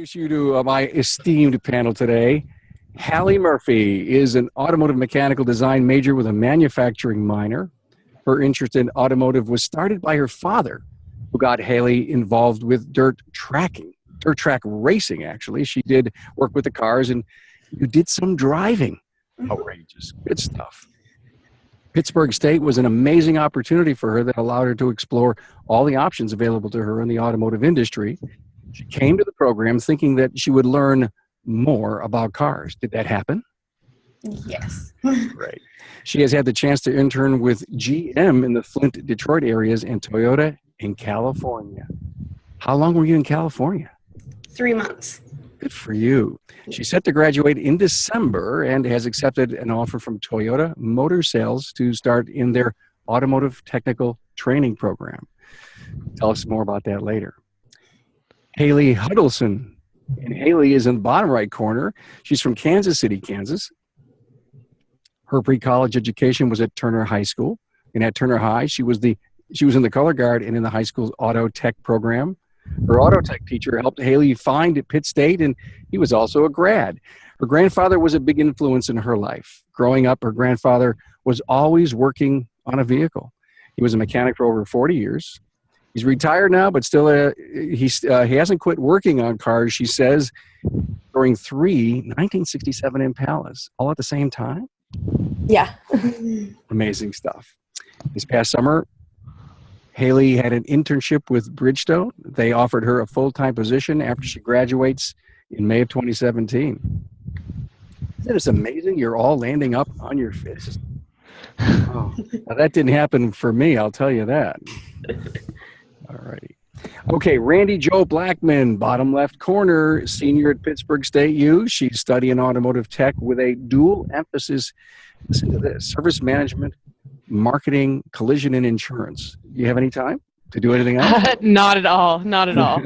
introduce you to my esteemed panel today. Hallie Murphy is an automotive mechanical design major with a manufacturing minor. Her interest in automotive was started by her father, who got Hallie involved with dirt track racing, actually. She did work with the cars, and you did some driving. Outrageous. Good stuff. Pittsburg State was an amazing opportunity for her that allowed her to explore all the options available to her in the automotive industry. She came to the program thinking that she would learn more about cars. Did that happen? Yes. Great. She has had the chance to intern with GM in the Flint, Detroit areas and Toyota in California. How long were you in California? 3 months. Good for you. She's set to graduate in December and has accepted an offer from Toyota Motor Sales to start in their automotive technical training program. Tell us more about that later. Hallie Huddleston. And Hallie is in the bottom right corner. She's from Kansas City, Kansas. Her pre-college education was at Turner High School. And at Turner High, she was in the color guard and in the high school's auto tech program. Her auto tech teacher helped Hallie find at Pitt State, and he was also a grad. Her grandfather was a big influence in her life. Growing up, her grandfather was always working on a vehicle. He was a mechanic for over 40 years. He's retired now, but still he hasn't quit working on cars, she says, during 3 1967 Impalas, all at the same time. Yeah. Amazing stuff. This past summer, Hallie had an internship with Bridgestone. They offered her a full-time position after she graduates in May of 2017. Isn't it amazing? You're all landing up on your fist. Oh, now that didn't happen for me, I'll tell you that. All righty. Okay, Randy Joe Blackman, bottom left corner, senior at Pittsburg State U. She's studying automotive tech with a dual emphasis. Listen to this: service management, marketing, collision, and insurance. You have any time to do anything else? Not at all. Not at all.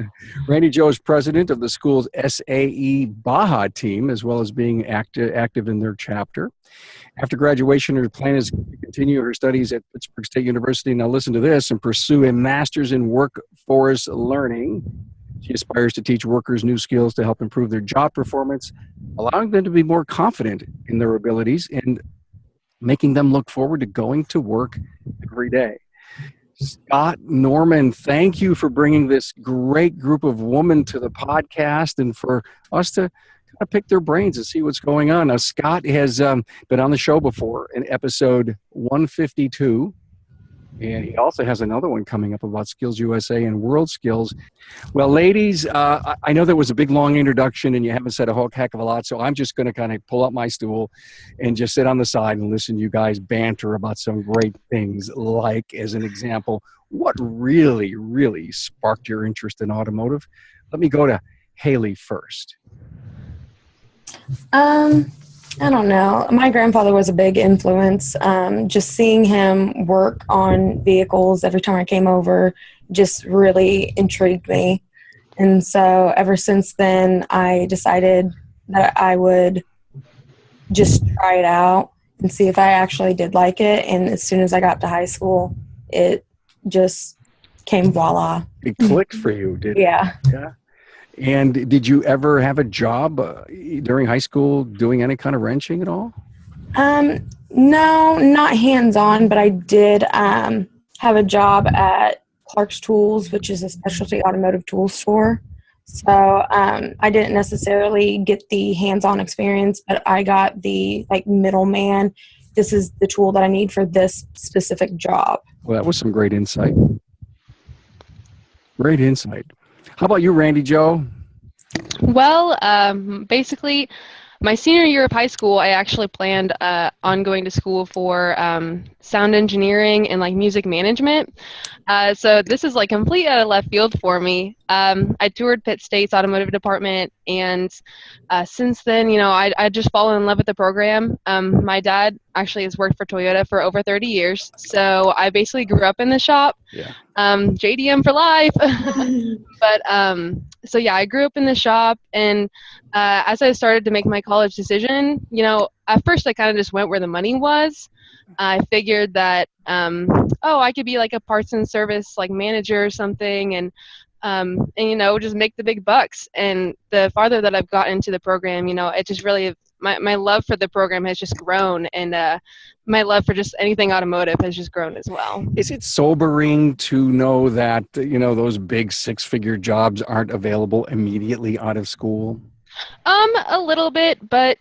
Randy Joe is president of the school's SAE Baja team, as well as being active in their chapter. After graduation, her plan is to continue her studies at Pittsburg State University. Now listen to this, and pursue a master's in workforce learning. She aspires to teach workers new skills to help improve their job performance, allowing them to be more confident in their abilities and making them look forward to going to work every day. Scott Norman, thank you for bringing this great group of women to the podcast and for us to kind of pick their brains and see what's going on. Now, Scott has been on the show before in episode 152, and he also has another one coming up about Skills USA and World Skills. Well, ladies, I know that was a big, long introduction, and you haven't said a whole heck of a lot, so I'm just going to kind of pull up my stool and just sit on the side and listen to you guys banter about some great things, like, as an example, what really, really sparked your interest in automotive? Let me go to Hallie first. I don't know. My grandfather was a big influence. Just seeing him work on vehicles every time I came over just really intrigued me. And so ever since then, I decided that I would just try it out and see if I actually did like it. And as soon as I got to high school, it just came voila. It clicked for you, did it? Yeah. Yeah. And did you ever have a job during high school doing any kind of wrenching at all? No, not hands-on, but I did have a job at Clark's Tools, which is a specialty automotive tool store. So I didn't necessarily get the hands-on experience, but I got the middleman. This is the tool that I need for this specific job. Well, that was some great insight. Great insight. How about you, Randy Joe? Well, basically, my senior year of high school, I actually planned on going to school for sound engineering and music management. So this is complete out of left field for me. I toured Pitt State's automotive department, and since then, I just fallen in love with the program. My dad actually has worked for Toyota for over 30 years, so I basically grew up in the shop. Yeah. JDM for life. But so yeah, I grew up in the shop, and as I started to make my college decision, at first I kind of just went where the money was. I figured that I could be a parts and service manager or something, and and just make the big bucks. And the farther that I've gotten into the program, it just really my love for the program has just grown, and my love for just anything automotive has just grown as well. Is it sobering to know that those big six-figure jobs aren't available immediately out of school? A little bit, but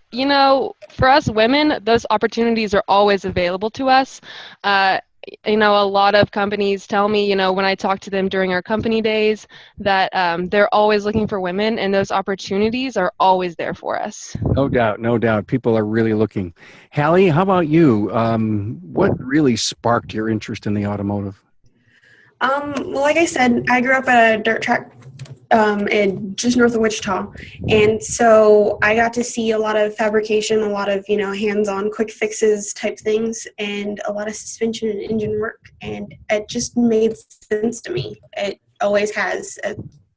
for us women, those opportunities are always available to us. A lot of companies tell me, when I talk to them during our company days, that they're always looking for women, and those opportunities are always there for us. No doubt, no doubt. People are really looking. Hallie, how about you? What really sparked your interest in the automotive? Well, like I said, I grew up at a dirt track just north of Wichita. And so I got to see a lot of fabrication, a lot of, hands-on quick fixes type things, and a lot of suspension and engine work. And it just made sense to me. It always has.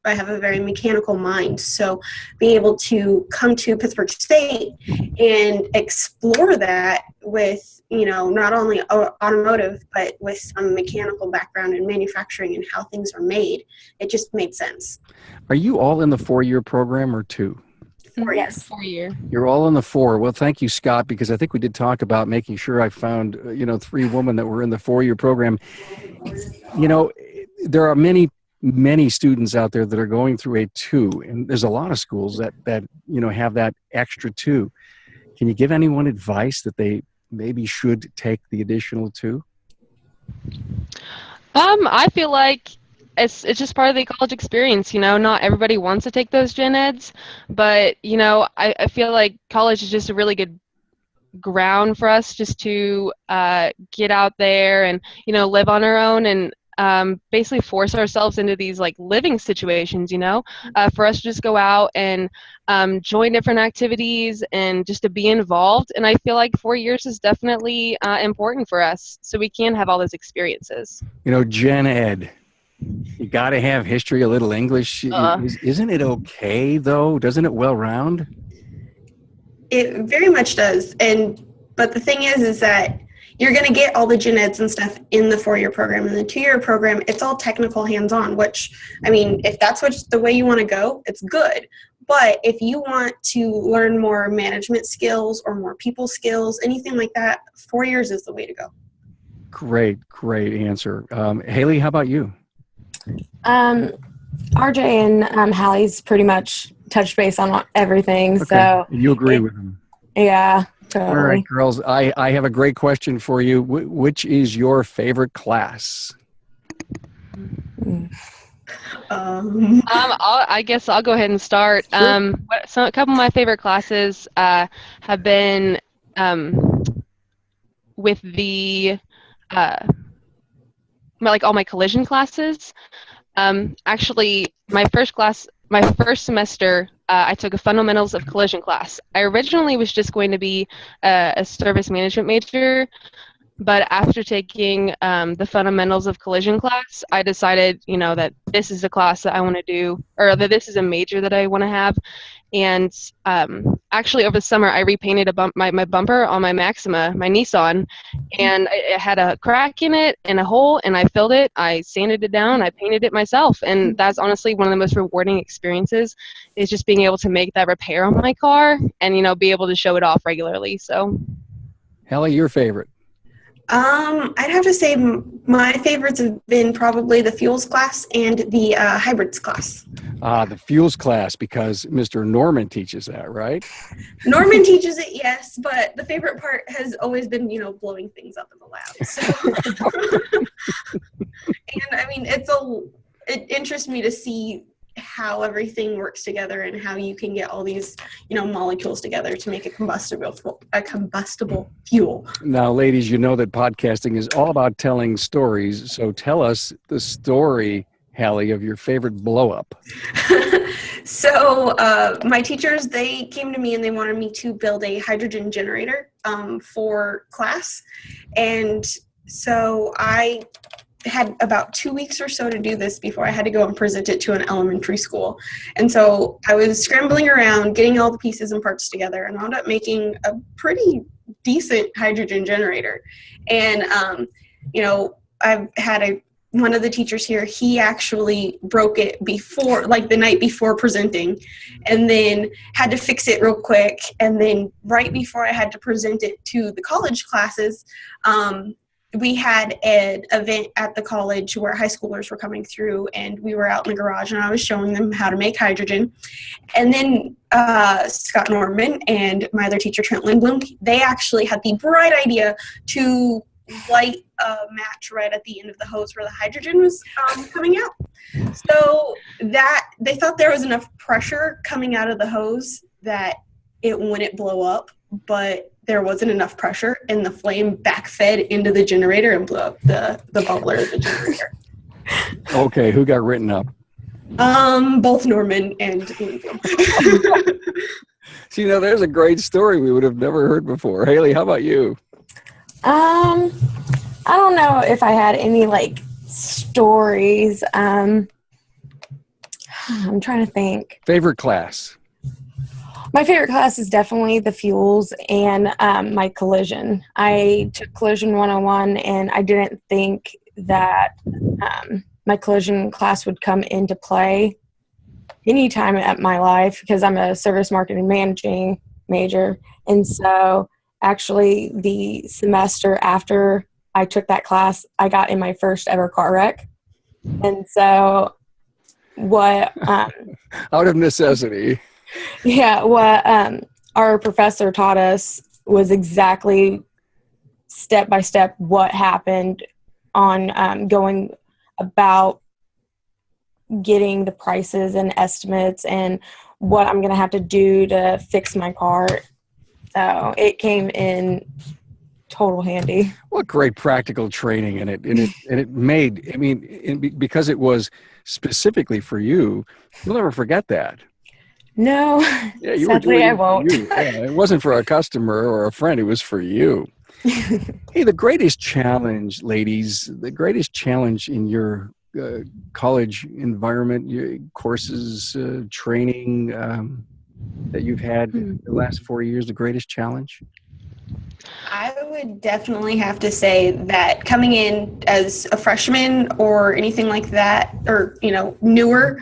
I have a very mechanical mind. So being able to come to Pittsburg State and explore that with, not only automotive, but with some mechanical background in manufacturing and how things are made, it just made sense. Are you all in the 4-year program or 2? 4 years. 4 year. You're all in the 4. Well, thank you, Scott, because I think we did talk about making sure I found, 3 women that were in the 4-year program. There are many students out there that are going through a 2, and there's a lot of schools that have that extra 2. Can you give anyone advice that they maybe should take the additional 2? I feel like it's just part of the college experience. Not everybody wants to take those gen eds, but I feel like college is just a really good ground for us just to get out there and live on our own, and basically force ourselves into these living situations, for us to just go out and join different activities and just to be involved. And I feel like 4 years is definitely important for us, so we can have all those experiences. Gen Ed, you got to have history, a little English. Isn't it okay, though? Doesn't it well round? It very much does. But the thing is that you're going to get all the gen eds and stuff in the 4-year program. In the 2-year program, it's all technical hands-on, which, if that's the way you want to go, it's good. But if you want to learn more management skills or more people skills, anything like that, 4 years is the way to go. Great answer. Haley, how about you? RJ and Hallie's pretty much touched base on everything. Okay. So You agree with them? Yeah, totally. All right, girls, I have a great question for you. Which is your favorite class? I guess I'll go ahead and start. Sure. A couple of my favorite classes have been with the all my collision classes. Actually, my first semester, I took a fundamentals of collision class. I originally was just going to be a service management major, but after taking the fundamentals of collision class, I decided, that this is a class that I want to do, or that this is a major that I want to have. And actually, over the summer, I repainted my bumper on my Maxima, my Nissan, and it had a crack in it and a hole, and I filled it. I sanded it down. I painted it myself, and that's honestly one of the most rewarding experiences, is just being able to make that repair on my car and be able to show it off regularly. So, Hallie, your favorite? I'd have to say my favorites have been probably the fuels class and the hybrids class. The fuels class, because Mr. Norman teaches that, right? Norman teaches it, yes, but the favorite part has always been, blowing things up in the lab. So. And it interests me to see how everything works together and how you can get all these, molecules together to make a combustible fuel. Now, ladies, that podcasting is all about telling stories. So tell us the story, Hallie, of your favorite blow up. So my teachers, they came to me and they wanted me to build a hydrogen generator for class. And so I had about 2 weeks or so to do this before I had to go and present it to an elementary school. And so I was scrambling around, getting all the pieces and parts together, and wound up making a pretty decent hydrogen generator. And, I've had a one of the teachers here, he actually broke it before, like the night before presenting, and then had to fix it real quick. And then right before I had to present it to the college classes, we had an event at the college where high schoolers were coming through, and we were out in the garage, and I was showing them how to make hydrogen. And then Scott Norman and my other teacher, Trent Lindblom, they actually had the bright idea to light a match right at the end of the hose where the hydrogen was coming out. So that they thought there was enough pressure coming out of the hose that it wouldn't blow up, but there wasn't enough pressure, and the flame backfed into the generator and blew up the bubbler of the generator. Okay, who got written up? Both Norman and Linfield. See, now there's a great story we would have never heard before. Haley, how about you? I don't know if I had any like stories. I'm trying to think. Favorite class? My favorite class is definitely the fuels and my collision. I took Collision 101, and I didn't think that my collision class would come into play anytime at my life, because I'm a service marketing managing major. And so actually the semester after I took that class, I got in my first ever car wreck. And so what out of necessity. Yeah, what our professor taught us was exactly step by step what happened on going about getting the prices and estimates and what I'm going to have to do to fix my car. So it came in total handy. What great practical training, and it made, I mean, because it was specifically for you, you'll never forget that. No, yeah, you sadly I won't. Yeah, it wasn't for a customer or a friend, it was for you. Hey, the greatest challenge, ladies, the greatest challenge in your college environment, your courses, training that you've had the last 4 years, the greatest challenge? I would definitely have to say that coming in as a freshman or anything like that, or, newer,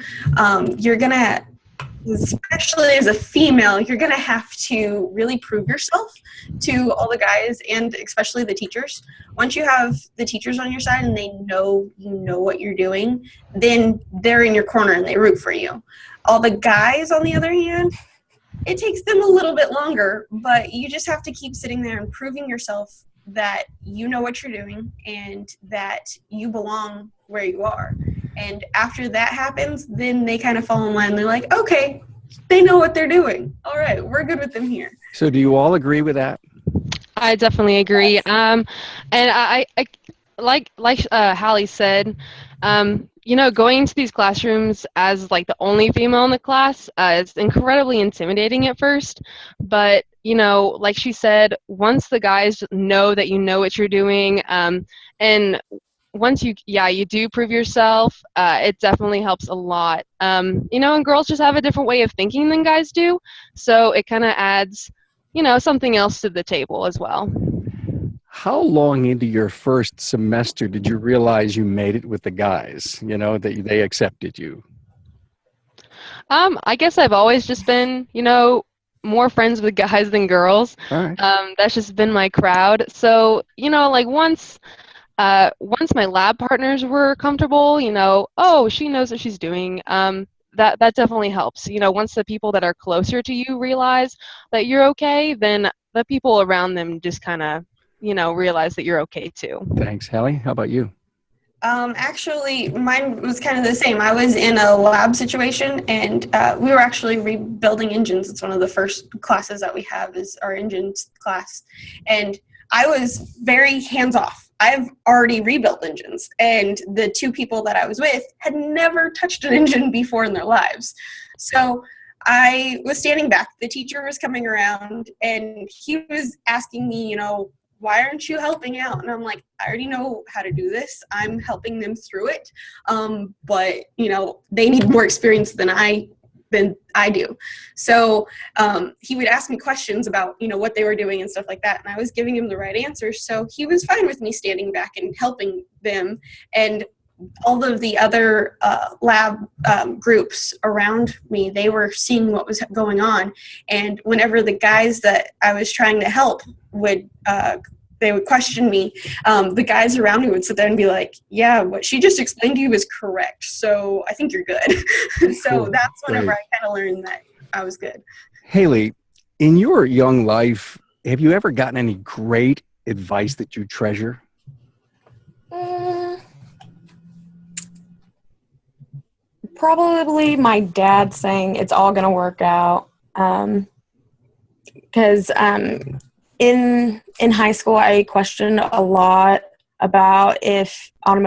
you're going to, especially as a female, you're going to have to really prove yourself to all the guys and especially the teachers. Once you have the teachers on your side and they know you know what you're doing, then they're in your corner and they root for you. All the guys, on the other hand, it takes them a little bit longer, but you just have to keep sitting there and proving yourself that you know what you're doing and that you belong where you are. And after that happens, then they kind of fall in line. They're like, okay, they know what they're doing. All right, we're good with them here. So do you all agree with that? I definitely agree. And I like Hallie said, going into these classrooms as like the only female in the class is incredibly intimidating at first. But, like she said, once the guys know that you know what you're doing, and once you do prove yourself, it definitely helps a lot. And girls just have a different way of thinking than guys do. So it kind of adds, something else to the table as well. How long into your first semester did you realize you made it with the guys, that they accepted you? I guess I've always just been, more friends with guys than girls. All right. That's just been my crowd. So, once my lab partners were comfortable, oh, she knows what she's doing. That definitely helps. Once the people that are closer to you realize that you're okay, then the people around them just kind of, realize that you're okay too. Thanks, Hallie. How about you? Actually, mine was kind of the same. I was in a lab situation, and we were actually rebuilding engines. It's one of the first classes that we have is our engines class. And I was very hands-off. I've already rebuilt engines, and the two people that I was with had never touched an engine before in their lives. So I was standing back. The teacher was coming around, and he was asking me, why aren't you helping out? And I'm like, I already know how to do this. I'm helping them through it. But, they need more experience than I do. So he would ask me questions about, what they were doing and stuff like that. And I was giving him the right answers. So he was fine with me standing back and helping them. And all of the other lab groups around me, they were seeing what was going on. And whenever the guys that I was trying to help would they would question me, the guys around me would sit there and be like, yeah, what she just explained to you is correct, so I think you're good. So Cool. that's whenever Great. I kind of learned that I was good. Haley, in your young life, have you ever gotten any great advice that you treasure? Probably my dad saying it's all going to work out. Because in high school, I questioned a lot about if I'm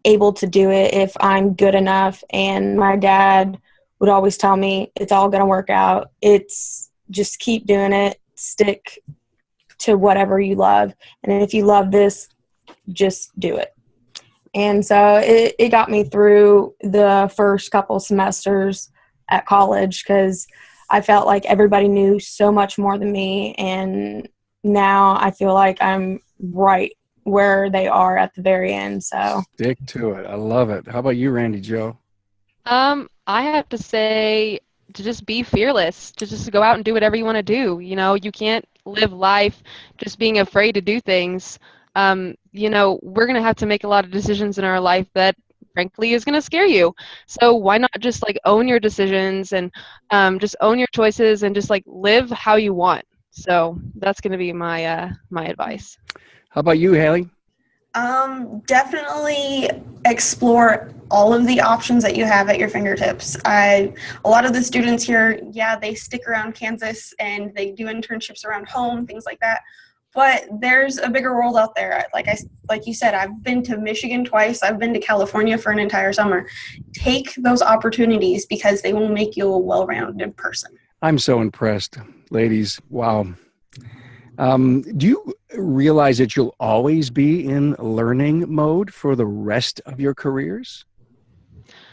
able to do it, if I'm good enough. And my dad would always tell me it's all going to work out. It's just keep doing it, stick to whatever you love. And if you love this, just do it. And so it got me through the first couple semesters at college because I felt like everybody knew so much more than me. And now I feel like I'm right where they are at the very end. So Stick to it. I love it. How about you, Randy Joe? I have to say to just be fearless, to just go out and do whatever you want to do. You know, you can't live life just being afraid to do things. You know, we're going to have to make a lot of decisions in our life that frankly is going to scare you. So why not just like own your decisions and just own your choices and just like live how you want. So that's going to be my my advice. How about you, Haley? Definitely explore all of the options that you have at your fingertips. A lot of the students here, yeah, they stick around Kansas and they do internships around home, things like that. But there's a bigger world out there. Like you said, I've been to Michigan twice. I've been to California for an entire summer. Take those opportunities because they will make you a well-rounded person. I'm so impressed, ladies. Wow. Do you realize that you'll always be in learning mode for the rest of your careers?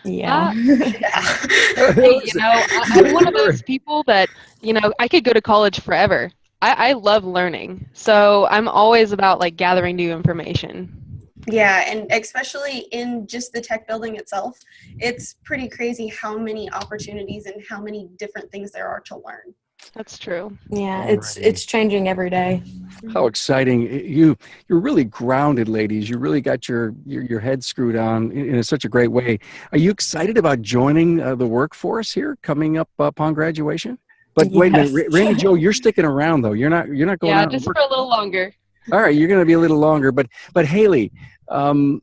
yeah. Hey, you know, I'm one of those people that, you know, I could go to college forever. I love learning. So I'm always about like gathering new information. Yeah, and especially in just the tech building itself, it's pretty crazy how many opportunities and how many different things there are to learn. That's true. Yeah, Alrighty. it's changing every day. How exciting. You're really grounded, ladies. You really got your head screwed on in such a great way. Are you excited about joining the workforce here coming up upon graduation? But wait a minute, Yes. Randy Joe, you're sticking around though. You're not going Yeah, out just and for a little longer. All right, you're going to be a little longer. But Haley, how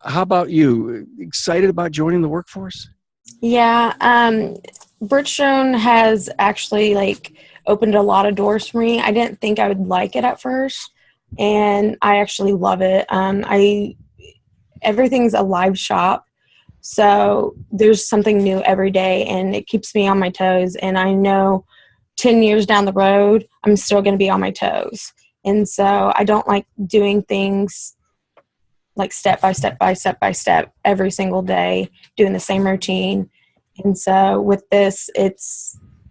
about you? Excited about joining the workforce? Yeah, Bridgestone has actually like opened a lot of doors for me. I didn't think I would like it at first, and I actually love it. Everything's a live shop, so there's something new every day, and it keeps me on my toes. And I know 10 years down the road, I'm still going to be on my toes. And so I don't like doing things like step by step every single day, doing the same routine. And so with this,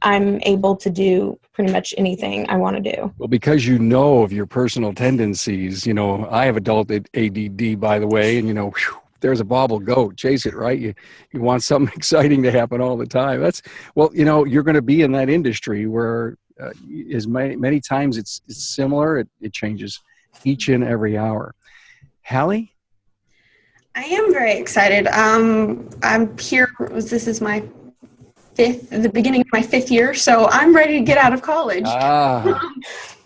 I'm able to do pretty much anything I want to do. Well, because you know of your personal tendencies, you know, I have adult ADD, by the way, and, you know, whew, there's a bobble, go chase it, right? You want something exciting to happen all the time. Well, you know, you're going to be in that industry where as many times it's similar, it changes each and every hour. Hallie? I am very excited. I'm here. This is the beginning of my 5th year, so I'm ready to get out of college.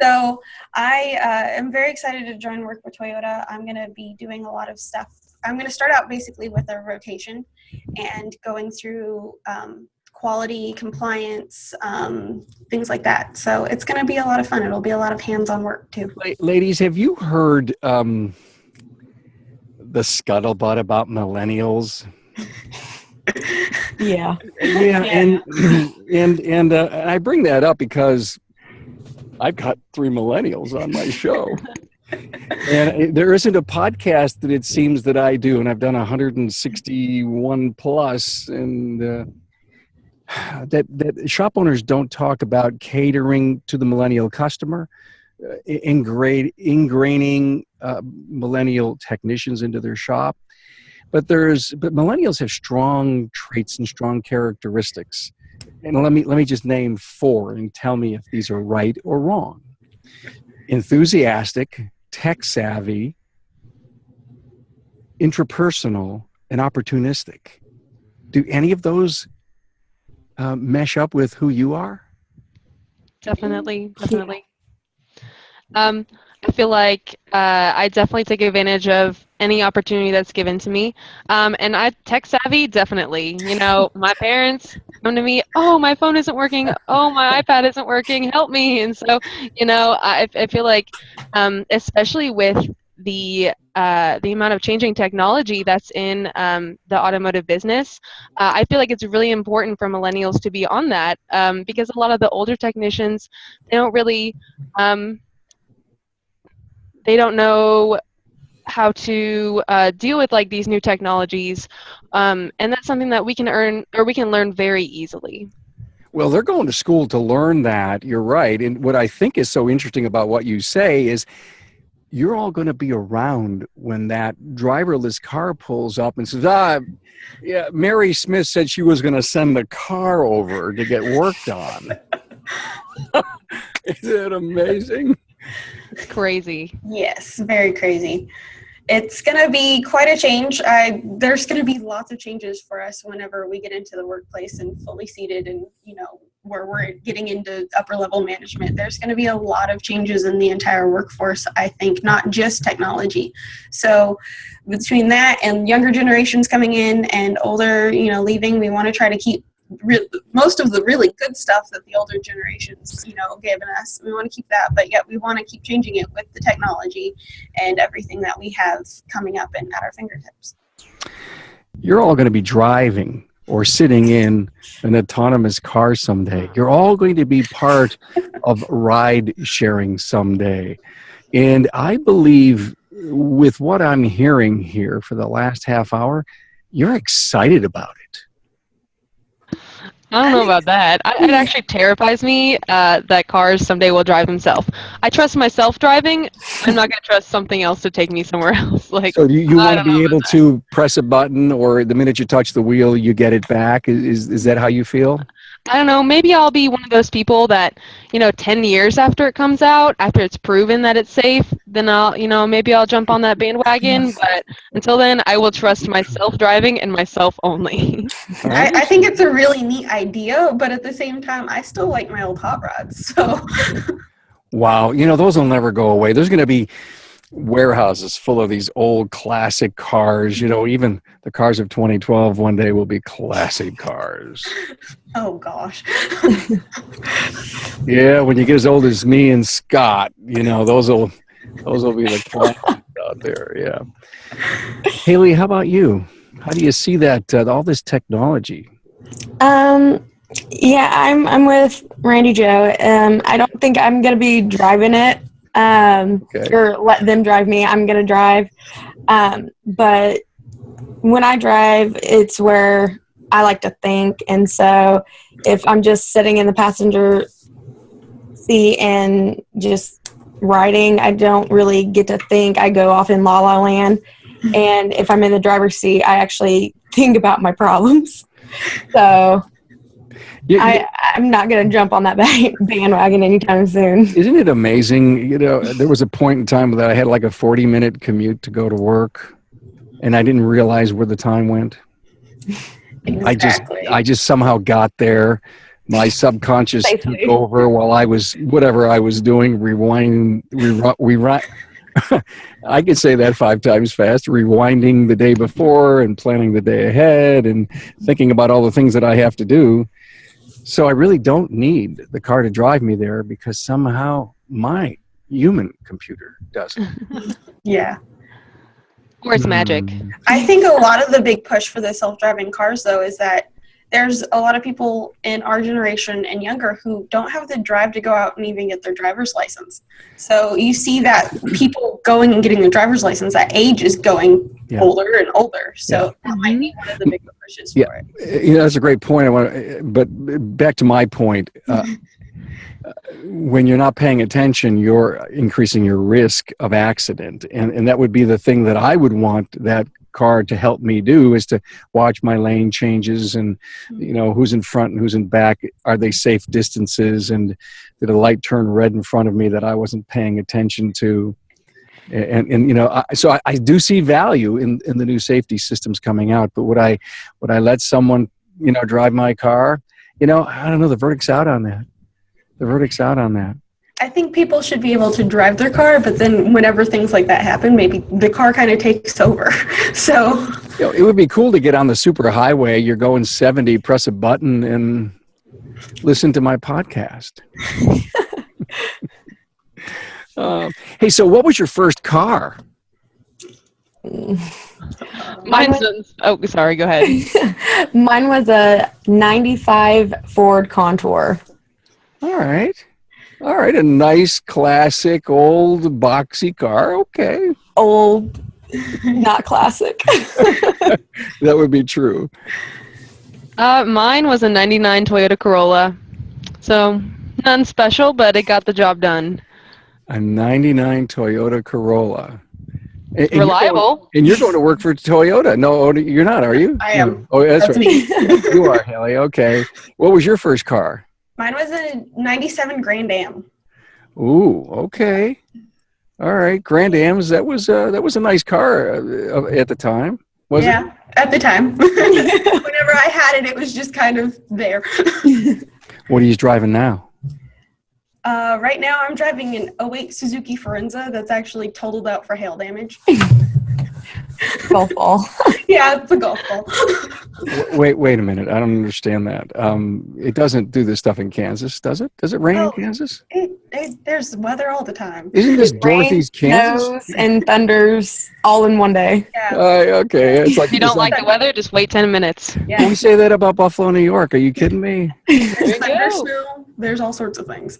So I am very excited to join work with Toyota. I'm going to be doing a lot of stuff. I'm going to start out basically with a rotation and going through quality, compliance, things like that. So it's going to be a lot of fun. It'll be a lot of hands-on work too. Ladies, have you heard the scuttlebutt about millennials? Yeah. And I bring that up because I've got 3 millennials on my show. And there isn't a podcast that it seems that I do, and I've done 161 plus, and that shop owners don't talk about catering to the millennial customer. ingraining millennial technicians into their shop. But millennials have strong traits and strong characteristics. And let me just name 4 and tell me if these are right or wrong. Enthusiastic, tech savvy, intrapersonal, and opportunistic. Do any of those mesh up with who you are? Definitely. I feel like I definitely take advantage of any opportunity that's given to me. And I tech savvy, definitely. You know, my parents come to me, oh, my phone isn't working. Oh, my iPad isn't working. Help me. And so, you know, I feel like, especially with the amount of changing technology that's in the automotive business, I feel like it's really important for millennials to be on that because a lot of the older technicians, they don't really they don't know how to deal with like these new technologies, and that's something that we can learn very easily. Well, they're going to school to learn that. You're right. And what I think is so interesting about what you say is you're all going to be around when that driverless car pulls up and says, yeah, Mary Smith said she was going to send the car over to get worked on. Isn't it amazing? It's crazy. Yes, very crazy. It's going to be quite a change. There's going to be lots of changes for us whenever we get into the workplace and fully seated and, you know, where we're getting into upper level management. There's going to be a lot of changes in the entire workforce, I think, not just technology. So between that and younger generations coming in and older, you know, leaving, we want to try to keep most of the really good stuff that the older generations, you know, given us. We want to keep that, but yet we want to keep changing it with the technology and everything that we have coming up and at our fingertips. You're all going to be driving or sitting in an autonomous car someday. You're all going to be part of ride sharing someday. And I believe with what I'm hearing here for the last half hour, you're excited about it. I don't know about that. It actually terrifies me that cars someday will drive themselves. I trust myself driving. I'm not going to trust something else to take me somewhere else. Like, so you want to be able to press a button, or the minute you touch the wheel, you get it back? Is that how you feel? I don't know. Maybe I'll be one of those people that, 10 years after it comes out, after it's proven that it's safe, then maybe I'll jump on that bandwagon. But until then, I will trust myself driving and myself only. I think it's a really neat idea, but at the same time, I still like my old hot rods. So, wow, those will never go away. There's going to be warehouses full of these old classic cars. Even the cars of 2012 one day will be classic cars. Oh gosh. Yeah, when you get as old as me and Scott, those will be the classics out there. Yeah. Haley, how about you? How do you see that all this technology? Yeah, I'm with Randy Joe. I don't think I'm gonna be driving it. Or let them drive me. I'm gonna drive. But when I drive, it's where I like to think, and so if I'm just sitting in the passenger seat and just riding, I don't really get to think. I go off in La La Land, and if I'm in the driver's seat, I actually think about my problems. So I'm not going to jump on that bandwagon anytime soon. Isn't it amazing? There was a point in time that I had like a 40-minute commute to go to work, and I didn't realize where the time went. Exactly. I just somehow got there. My subconscious took over while I was, whatever I was doing, rewind. I could say that 5 times fast, rewinding the day before and planning the day ahead and thinking about all the things that I have to do. So I really don't need the car to drive me there because somehow my human computer does it. Yeah. Or it's magic. I think a lot of the big push for the self-driving cars, though, is that there's a lot of people in our generation and younger who don't have the drive to go out and even get their driver's license. So you see that people going and getting their driver's license, that age is going older and older. So that might be one of the big pushes for it. That's a great point. But back to my point, when you're not paying attention, you're increasing your risk of accident. And that would be the thing that I would want that car to help me do, is to watch my lane changes and, who's in front and who's in back. Are they safe distances? And did a light turn red in front of me that I wasn't paying attention to? So I do see value in the new safety systems coming out, but would I let someone, drive my car? I don't know. The verdict's out on that. I think people should be able to drive their car, but then whenever things like that happen, maybe the car kind of takes over. So it would be cool to get on the super highway. You're going 70, press a button and listen to my podcast. Hey, so what was your first car? Sorry, go ahead. Mine was a 95 Ford Contour. All right. A nice, classic, old, boxy car. Okay. Old, not classic. That would be true. Mine was a 99 Toyota Corolla. So, nothing special, but it got the job done. A 99 Toyota Corolla. And reliable. You're going to work for Toyota. No, you're not, are you? I am. Oh, that's right. Me. You are, Haley. Okay. What was your first car? Mine was a 97 Grand Am. Ooh, okay. All right. Grand Ams, that was a nice car at the time, wasn't it? Yeah, at the time. Whenever I had it, it was just kind of there. What are you driving now? Right now, I'm driving an '08 Suzuki Forenza that's actually totaled out for hail damage. Golf ball. Yeah, it's a golf ball. Wait a minute. I don't understand that. It doesn't do this stuff in Kansas, does it? Does it rain in Kansas? There's weather all the time. Isn't this Dorothy's, Kansas? Snows and thunders all in one day. Yeah. Okay. It's like If you don't like the weather, just wait 10 minutes. Yeah. Can we say that about Buffalo, New York? Are you kidding me? There's thunder, snow. There's all sorts of things.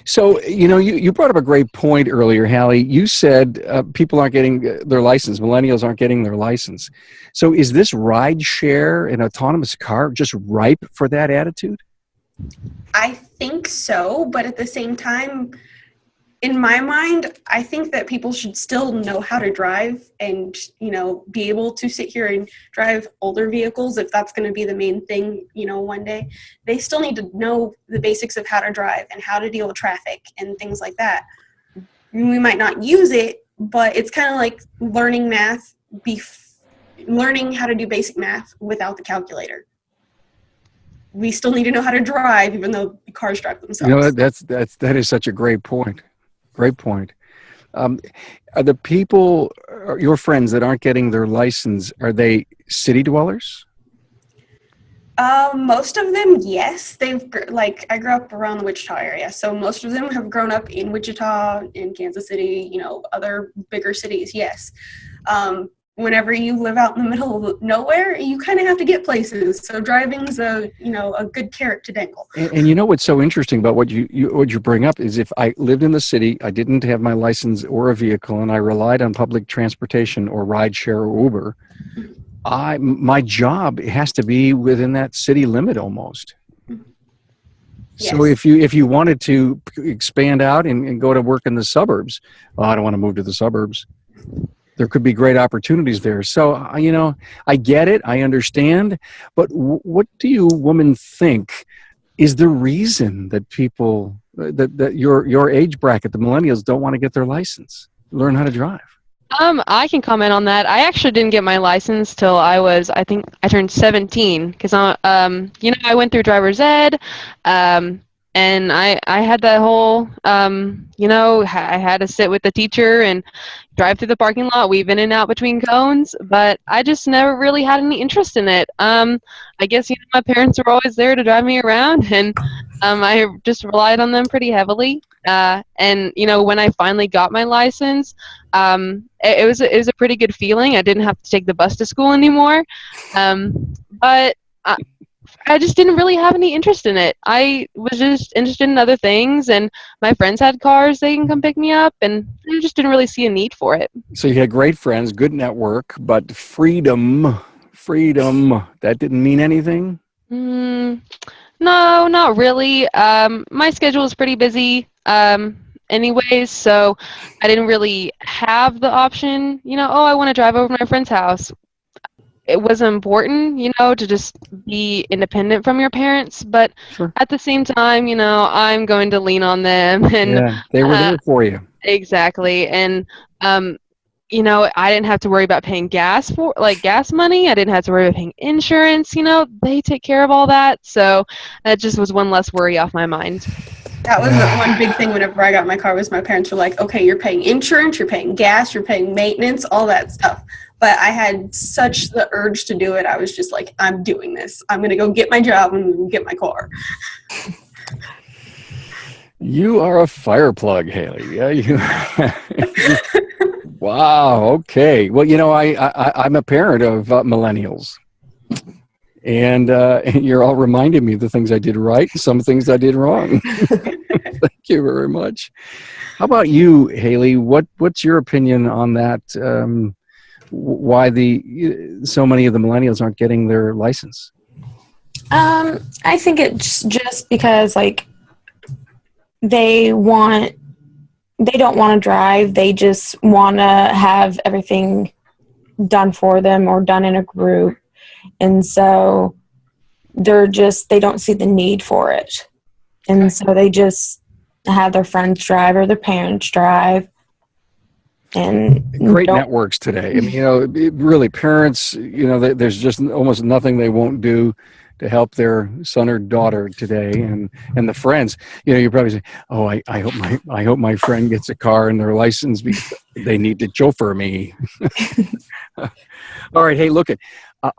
So, you brought up a great point earlier, Hallie. You said people aren't getting their license. Millennials aren't getting their license. So is this ride share and autonomous car just ripe for that attitude? I think so, but at the same time, in my mind, I think that people should still know how to drive and, be able to sit here and drive older vehicles if that's going to be the main thing, one day. They still need to know the basics of how to drive and how to deal with traffic and things like that. We might not use it, but it's kind of like learning math, learning how to do basic math without the calculator. We still need to know how to drive, even though the cars drive themselves. That is such a great point. Great point. Are the people, your friends that aren't getting their license, are they city dwellers? Most of them, yes. I grew up around the Wichita area, so most of them have grown up in Wichita, in Kansas City, other bigger cities, yes. Whenever you live out in the middle of nowhere, you kind of have to get places. So driving's a good carrot to dangle. And what's so interesting about what you bring up is, if I lived in the city, I didn't have my license or a vehicle, and I relied on public transportation or rideshare or Uber, my job has to be within that city limit almost. Yes. So if you wanted to expand out and go to work in the suburbs, I don't want to move to the suburbs. There could be great opportunities there. So, I get it. I understand. But what do you women think is the reason that people, that your age bracket, the millennials, don't want to get their license, learn how to drive? I can comment on that. I actually didn't get my license till I think I turned 17, because I went through driver's ed, and I had that whole, I had to sit with the teacher and drive through the parking lot, weave in and out between cones, but I just never really had any interest in it. I guess, my parents were always there to drive me around, and I just relied on them pretty heavily. And when I finally got my license, it was a pretty good feeling. I didn't have to take the bus to school anymore. But I just didn't really have any interest in it. I was just interested in other things, and my friends had cars, they can come pick me up, and I just didn't really see a need for it. So you had great friends, good network, but freedom, that didn't mean anything? No, not really. My schedule is pretty busy anyways, so I didn't really have the option, oh, I want to drive over to my friend's house. It was important, to just be independent from your parents, but Sure. at the same time, I'm going to lean on them and Yeah, they were there for you. exactly. And I didn't have to worry about paying gas money. I didn't have to worry about paying insurance. They take care of all that. So that just was one less worry off my mind. That was the one big thing whenever I got my car was my parents were like, okay, you're paying insurance, you're paying gas, you're paying maintenance, all that stuff. But I had such the urge to do it. I was just like, I'm doing this. I'm going to go get my job and get my car. You are a fire plug, Haley. Yeah, you. Wow. Okay. Well, I'm a parent of millennials, and you're all reminding me of the things I did right, and some things I did wrong. Thank you very much. How about you, Haley? What's your opinion on that? Why so many of the millennials aren't getting their license? I think it's just because they don't want to drive. They just want to have everything done for them or done in a group. And so they don't see the need for it. And so they just have their friends drive or their parents drive. And great networks today. I mean, really parents, there's just almost nothing they won't do to help their son or daughter today. And the friends, you probably say, oh, I hope my friend gets a car and their license because they need to chauffeur me. All right. Hey, look,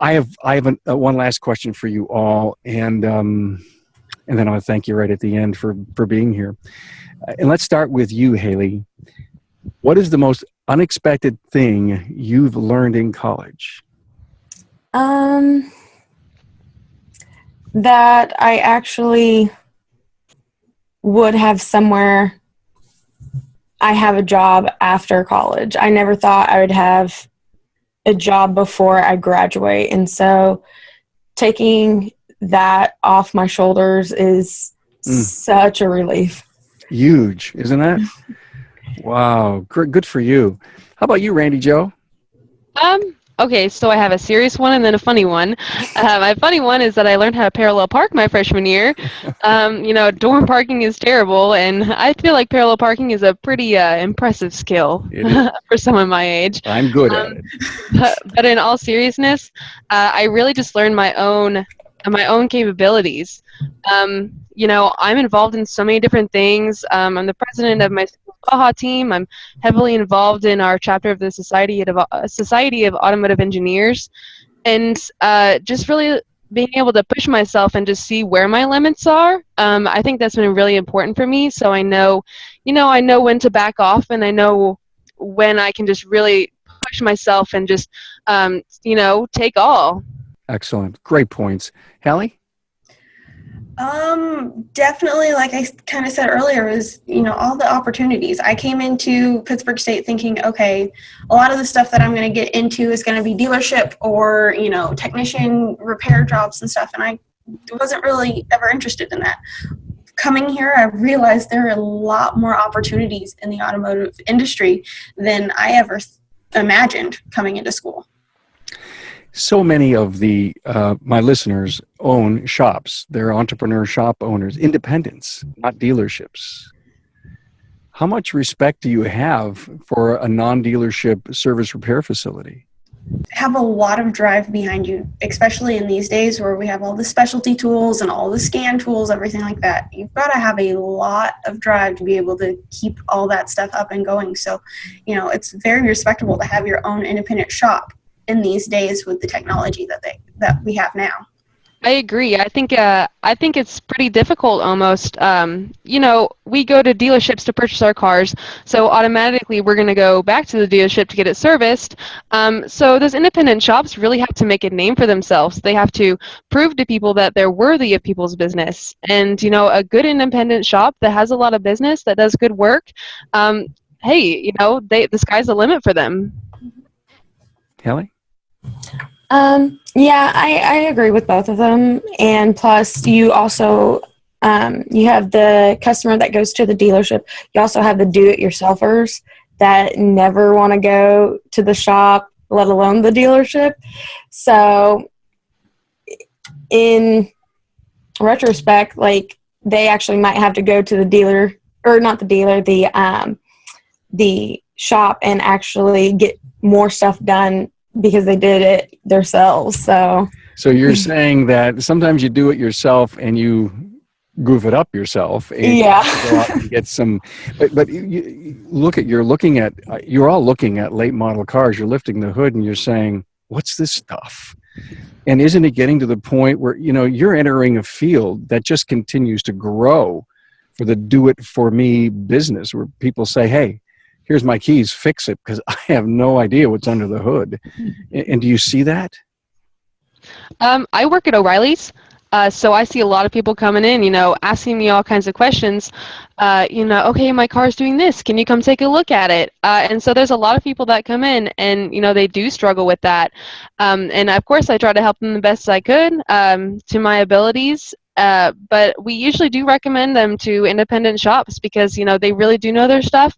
I have one last question for you all. And then I'll thank you right at the end for being here. And let's start with you, Haley. What is the most unexpected thing you've learned in college? That I actually would have somewhere. I have a job after college. I never thought I would have a job before I graduate. And so taking that off my shoulders is such a relief. Huge, isn't it? Wow, good for you. How about you, Randy Joe? Okay, so I have a serious one and then a funny one. My funny one is that I learned how to parallel park my freshman year. Dorm parking is terrible, and I feel like parallel parking is a pretty impressive skill for someone my age. I'm good at it. But in all seriousness, I really just learned my own capabilities. I'm involved in so many different things. I'm the president of my Baja team. I'm heavily involved in our chapter of the Society of Automotive Engineers, and just really being able to push myself and just see where my limits are. I think that's been really important for me. So I know when to back off, and I know when I can just really push myself and just take all. Excellent, great points, Hallie. Definitely, like I kind of said earlier, is, all the opportunities. I came into Pittsburg State thinking, okay, a lot of the stuff that I'm going to get into is going to be dealership or, technician repair jobs and stuff. And I wasn't really ever interested in that. Coming here, I realized there are a lot more opportunities in the automotive industry than I ever imagined coming into school. So many of my listeners own shops. They're entrepreneur shop owners, independents, not dealerships. How much respect do you have for a non-dealership service repair facility? Have a lot of drive behind you, especially in these days where we have all the specialty tools and all the scan tools, everything like that. You've got to have a lot of drive to be able to keep all that stuff up and going. So, it's very respectable to have your own independent shop in these days with the technology that we have now. I agree. I think it's pretty difficult almost. We go to dealerships to purchase our cars, so automatically we're going to go back to the dealership to get it serviced. So those independent shops really have to make a name for themselves. They have to prove to people that they're worthy of people's business. And, a good independent shop that has a lot of business, that does good work, the sky's the limit for them. Kelly? Yeah, I agree with both of them. And plus, you also you have the customer that goes to the dealership. You also have the do-it-yourselfers that never want to go to the shop, let alone the dealership. So, in retrospect, like they actually might have to go to the dealer, or not the dealer, the shop, and actually get more stuff done because they did it themselves. So you're saying that sometimes you do it yourself and you goof it up yourself and Yeah. go out and get some, but you're all looking at late model cars. You're lifting the hood and you're saying, what's this stuff? And isn't it getting to the point where, you're entering a field that just continues to grow for the do it for me business, where people say, hey, here's my keys, fix it, because I have no idea what's under the hood. And do you see that? I work at O'Reilly's, so I see a lot of people coming in, asking me all kinds of questions. Okay, my car's doing this. Can you come take a look at it? And so there's a lot of people that come in, and they do struggle with that. And of course, I try to help them the best I could to my abilities. But we usually do recommend them to independent shops because they really do know their stuff,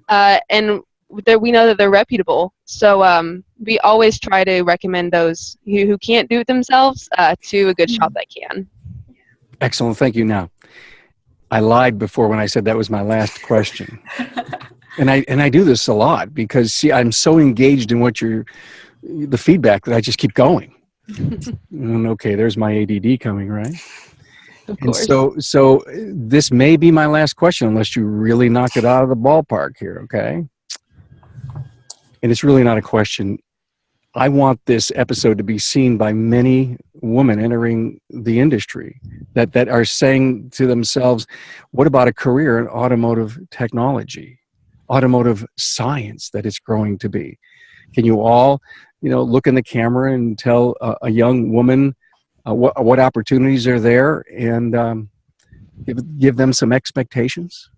and we know that they're reputable. So we always try to recommend those who can't do it themselves to a good shop that can. Excellent. Thank you. Now, I lied before when I said that was my last question. And I do this a lot because, see, I'm so engaged in the feedback that I just keep going. And okay, there's my ADD coming, right? Of course. And so this may be my last question unless you really knock it out of the ballpark here, okay? And it's really not a question. I want this episode to be seen by many women entering the industry that are saying to themselves, what about a career in automotive technology, automotive science that it's growing to be? Can you all, look in the camera and tell a young woman what opportunities are there and give them some expectations?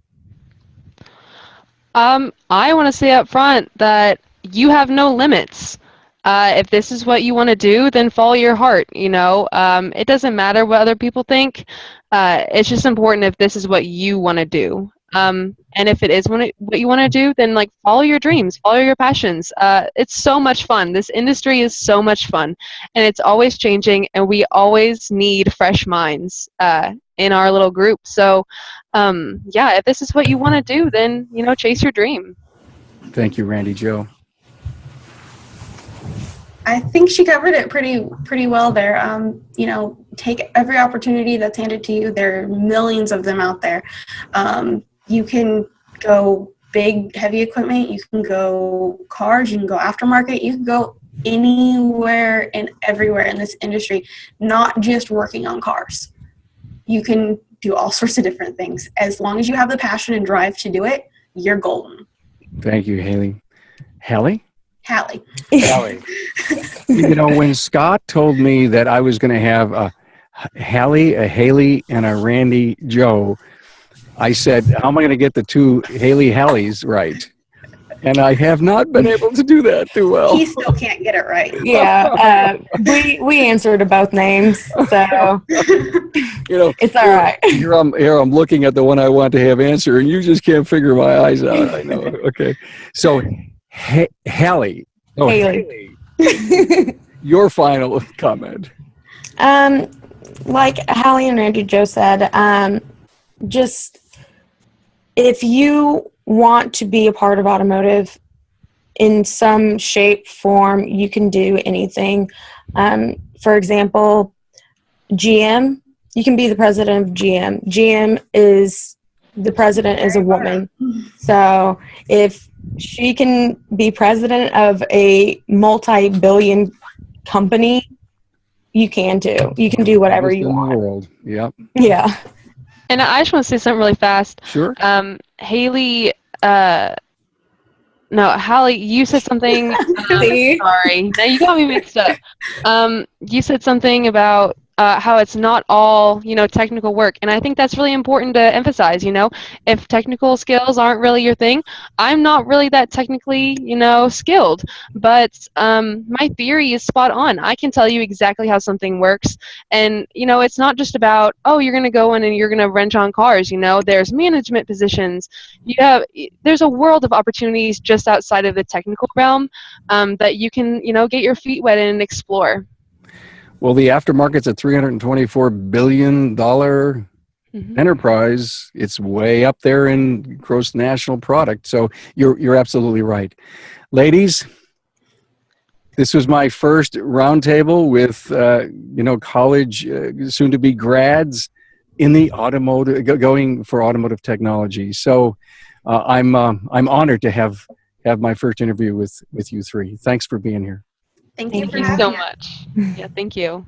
I want to say up front that you have no limits. If this is what you want to do, then follow your heart. It doesn't matter what other people think. It's just important if this is what you want to do. And if it is what you want to do, then follow your dreams, follow your passions. It's so much fun. This industry is so much fun, and it's always changing, and we always need fresh minds in our little group. So, if this is what you want to do, then chase your dream. Thank you, Randy. Joe. I think she covered it pretty well there. Take every opportunity that's handed to you. There are millions of them out there. You can go big, heavy equipment. You can go cars. You can go aftermarket. You can go anywhere and everywhere in this industry, not just working on cars. You can do all sorts of different things. As long as you have the passion and drive to do it, you're golden. Thank you, Haley. Hallie? Hallie. Hallie. When Scott told me that I was going to have a Hallie, a Haley, and a Randy Joe, I said, how am I going to get the two Haley Hallies right? And I have not been able to do that too well. He still can't get it right. Yeah, we answer to both names, so it's all right. Here I'm looking at the one I want to have answer, and you just can't figure my eyes out. I know. Okay, so Hallie. Oh, Haley. Your final comment. Like Hallie and Randy Joe said, just if you want to be a part of automotive in some shape, form, you can do anything. For example, GM, you can be the president of GM. The president is a woman. So if she can be president of a multi-billion company, you can too. You can do whatever you want. In the world. Yep. Yeah. And I just want to say something really fast. Sure. Haley, Hallie, you said something. Sorry. Now you got me mixed up. You said something about how it's not all, technical work. And I think that's really important to emphasize, if technical skills aren't really your thing, I'm not really that technically, skilled, but my theory is spot on. I can tell you exactly how something works. And, it's not just about, oh, you're going to go in and you're going to wrench on cars, there's management positions. There's a world of opportunities just outside of the technical realm that you can, get your feet wet in and explore. Well, the aftermarket's a $324 billion enterprise. It's way up there in gross national product. So you're absolutely right. Ladies, this was my first roundtable with, college, soon-to-be grads in the automotive, going for automotive technology. So I'm honored to have my first interview with you three. Thanks for being here. Thank you Thank for you having so us. much. Yeah, thank you.